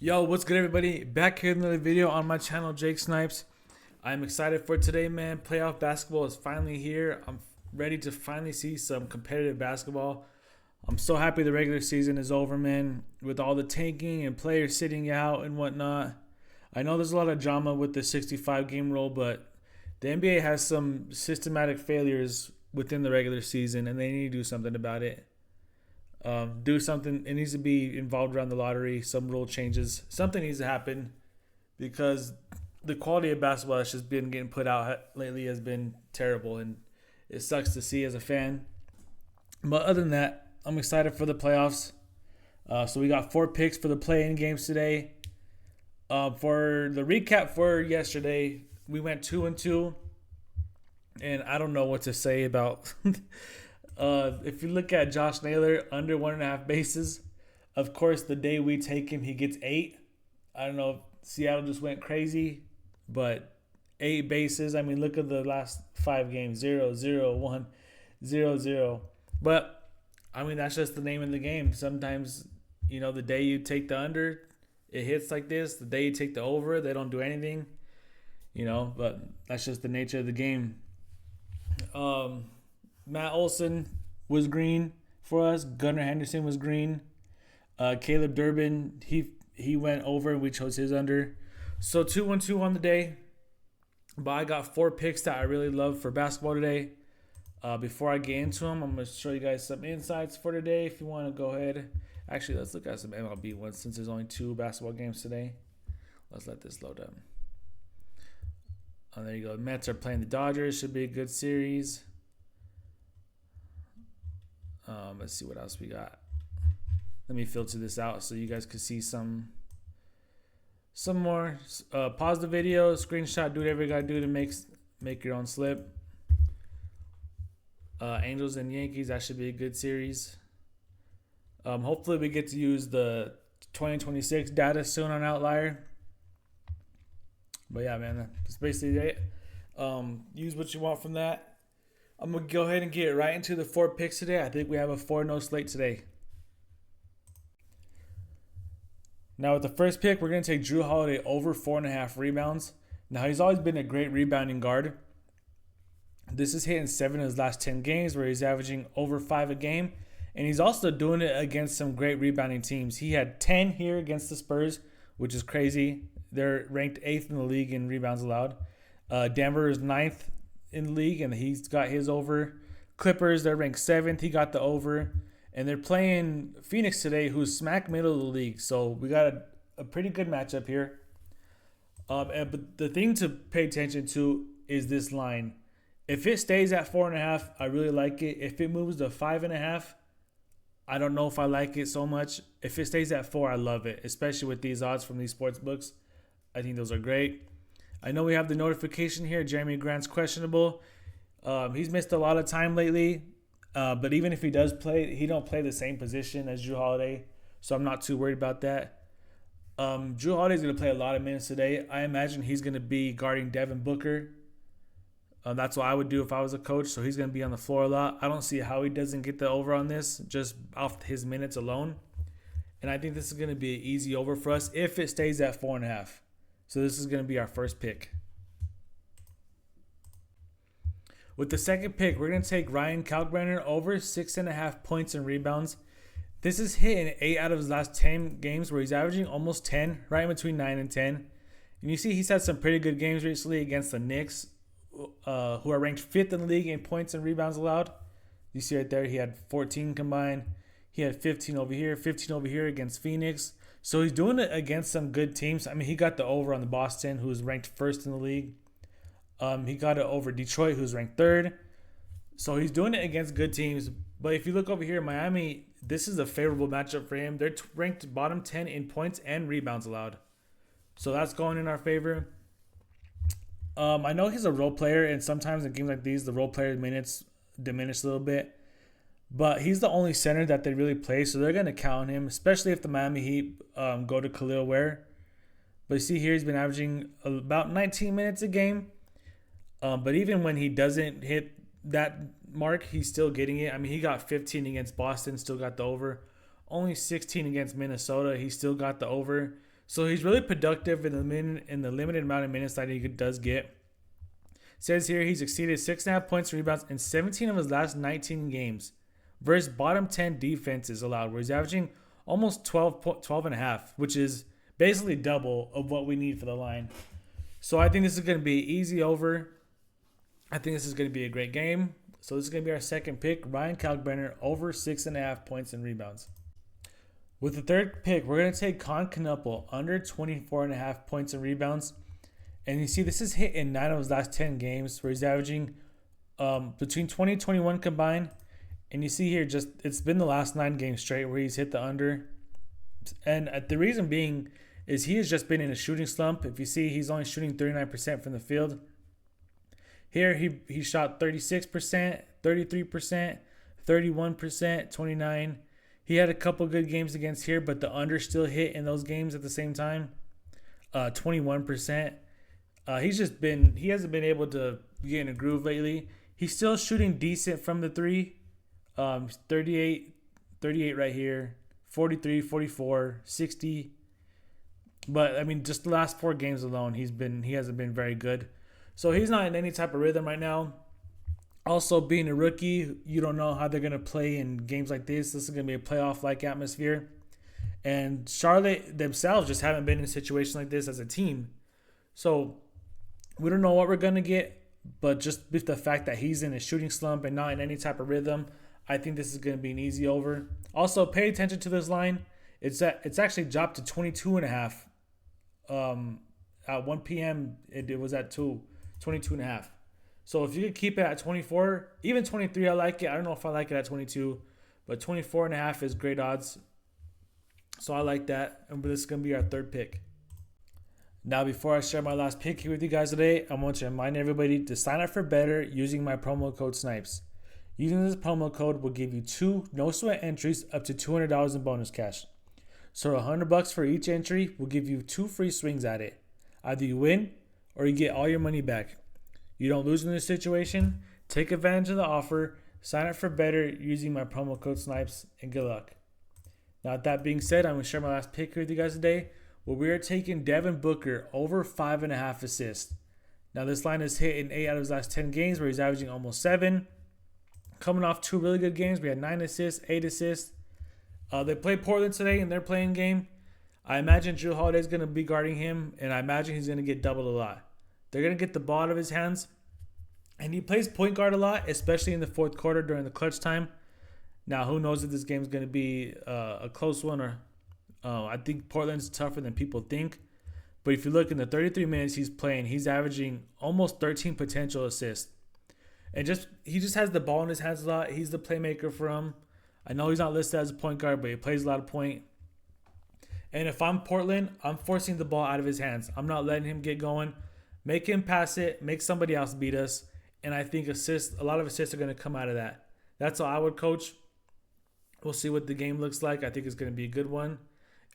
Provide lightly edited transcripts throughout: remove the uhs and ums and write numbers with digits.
Yo, what's good, everybody? Back here in another video on my channel, Jake Snipes. I'm excited for today, man. Playoff basketball is finally here. I'm ready to finally see some competitive basketball. I'm so happy the regular season is over, man, with all the tanking and players sitting out and whatnot. I know there's a lot of drama with the 65 game rule, but the NBA has some systematic failures within the regular season, and they need to do something about it. Do something. It needs to be involved around the lottery. Some rule changes. Something needs to happen because the quality of basketball that's just been getting put out lately has been terrible, and it sucks to see as a fan. But other than that, I'm excited for the playoffs. So we got 4 picks for the play-in games today. For the recap for yesterday, we went 2-2, and I don't know what to say about. If you look at Josh Naylor, under 1.5 bases, of course, the day we take him, he gets 8. I don't know if Seattle just went crazy, but 8 bases. I mean, look at the last 5 games, 0, 0, 1, 0, 0. But, I mean, that's just the name of the game. Sometimes, the day you take the under, it hits like this. The day you take the over, they don't do anything, but that's just the nature of the game. Matt Olson was green for us. Gunnar Henderson was green. Caleb Durbin, he went over and we chose his under. So 2-1-2 on the day. But I got 4 picks that I really love for basketball today. Before I get into them, I'm going to show you guys some insights for today if you want to go ahead. Actually, let's look at some MLB ones since there's only 2 basketball games today. Let's let this load up. Oh, there you go. The Mets are playing the Dodgers. Should be a good series. Let's see what else we got. Let me filter this out so you guys can see some more. Pause the video, screenshot, do whatever you gotta do to make your own slip. Angels and Yankees, that should be a good series. Hopefully we get to use the 2026 data soon on Outlier. But yeah, man, that's basically it. Use what you want from that. I'm going to go ahead and get right into the 4 picks today. I think we have a 4-0 slate today. Now with the first pick, we're going to take Jrue Holiday over 4.5 rebounds. Now he's always been a great rebounding guard. This is hitting 7 of his last 10 games where he's averaging over 5 a game. And he's also doing it against some great rebounding teams. He had 10 here against the Spurs, which is crazy. They're ranked 8th in the league in rebounds allowed. Denver is 9th in the league, and he's got his over. Clippers, they're ranked 7th. He got the over. And they're playing Phoenix today, who's smack middle of the league. So we got a pretty good matchup here. But the thing to pay attention to is this line. If it stays at 4.5, I really like it. If it moves to 5.5, I don't know if I like it so much. If it stays at 4, I love it, especially with these odds from these sports books. I think those are great. I know we have the notification here. Jeremy Grant's questionable. He's missed a lot of time lately. But even if he does play, he don't play the same position as Jrue Holiday. So I'm not too worried about that. Jrue Holiday's going to play a lot of minutes today. I imagine he's going to be guarding Devin Booker. That's what I would do if I was a coach. So he's going to be on the floor a lot. I don't see how he doesn't get the over on this just off his minutes alone. And I think this is going to be an easy over for us if it stays at 4.5. So this is going to be our first pick. With the second pick, we're going to take Ryan Kalkbrenner over 6.5 points and rebounds. This is hitting 8 out of his last 10 games where he's averaging almost 10, right in between 9 and 10. And you see he's had some pretty good games recently against the Knicks, who are ranked 5th in the league in points and rebounds allowed. You see right there, he had 14 combined. He had 15 over here against Phoenix. So he's doing it against some good teams. I mean, he got the over on the Boston, who's ranked 1st in the league. He got it over Detroit, who's ranked 3rd. So he's doing it against good teams. But if you look over here, Miami, this is a favorable matchup for him. They're ranked bottom 10 in points and rebounds allowed. So that's going in our favor. I know he's a role player, and sometimes in games like these, the role player minutes diminish a little bit. But he's the only center that they really play, so they're going to count him, especially if the Miami Heat go to Khalil Ware. But you see here, he's been averaging about 19 minutes a game. But even when he doesn't hit that mark, he's still getting it. I mean, he got 15 against Boston, still got the over. Only 16 against Minnesota, he still got the over. So he's really productive in the limited amount of minutes that he does get. Says here he's exceeded 6.5 points and rebounds in 17 of his last 19 games versus bottom 10 defenses allowed, where he's averaging almost 12 and a half, which is basically double of what we need for the line. So I think this is going to be easy over. I think this is going to be a great game. So this is going to be our second pick, Ryan Kalkbrenner, over 6.5 points and rebounds. With the third pick, we're going to take Con Knuppel, under 24.5 points and rebounds. And you see this is hit in 9 of his last 10 games, where he's averaging between 20 and 21 combined. And you see here, just it's been the last 9 games straight where he's hit the under. And the reason being is he has just been in a shooting slump. If you see, he's only shooting 39% from the field. Here, he shot 36%, 33%, 31%, 29%. He had a couple good games against here, but the under still hit in those games at the same time. 21%. He hasn't been able to get in a groove lately. He's still shooting decent from the three. 38 right here, 43, 44, 60. But I mean, just the last 4 games alone, he hasn't been very good. So he's not in any type of rhythm right now. Also, being a rookie, you don't know how they're going to play in games like this. This is going to be a playoff-like atmosphere. And Charlotte themselves just haven't been in a situation like this as a team. So we don't know what we're going to get. But just with the fact that he's in a shooting slump and not in any type of rhythm, I think this is going to be an easy over. Also, pay attention to this line. It's actually dropped to 22.5. At 1 p.m., it was at 22.5. So if you could keep it at 24, even 23, I like it. I don't know if I like it at 22, but 24.5 is great odds. So I like that. And this is going to be our third pick. Now, before I share my last pick here with you guys today, I want to remind everybody to sign up for better using my promo code SNIPES. Using this promo code will give you 2 no-sweat entries up to $200 in bonus cash. So $100 for each entry will give you 2 free swings at it. Either you win or you get all your money back. You don't lose in this situation. Take advantage of the offer. Sign up for better using my promo code SNIPES, and good luck. Now, with that being said, I'm going to share my last pick here with you guys today, where we are taking Devin Booker over 5.5 assists. Now, this line is hit in 8 out of his last 10 games, where he's averaging almost 7. Coming off 2 really good games, we had 9 assists, 8 assists. They played Portland today in their playing game. I imagine Jrue Holiday is going to be guarding him, and I imagine he's going to get doubled a lot. They're going to get the ball out of his hands, and he plays point guard a lot, especially in the fourth quarter during the clutch time. Now, who knows if this game is going to be a close one, or I think Portland's tougher than people think. But if you look in the 33 minutes he's playing, he's averaging almost 13 potential assists. And he just has the ball in his hands a lot. He's the playmaker for him. I know he's not listed as a point guard, but he plays a lot of point. And if I'm Portland, I'm forcing the ball out of his hands. I'm not letting him get going. Make him pass it. Make somebody else beat us. And I think a lot of assists are going to come out of that. That's how I would coach. We'll see what the game looks like. I think it's going to be a good one.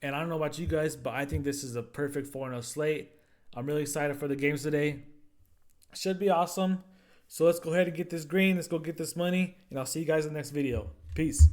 And I don't know about you guys, but I think this is a perfect 4-0 slate. I'm really excited for the games today. Should be awesome. So let's go ahead and get this green. Let's go get this money. And I'll see you guys in the next video. Peace.